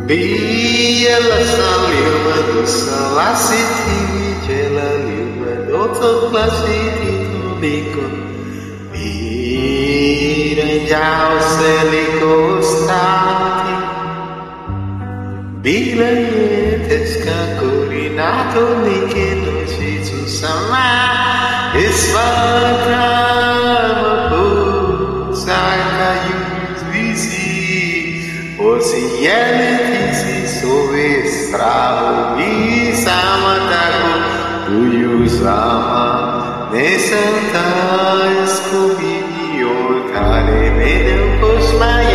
Biarlah salib berdosa siti jelali berdosa siti toliko Biranjau seliko stati Bila yeteska corinato nikendo shizu sama Isvatramapu saka yuzvisi Osielitisi sove stravo Visamataku tuju sama Nesanta escobio Tare medem posmai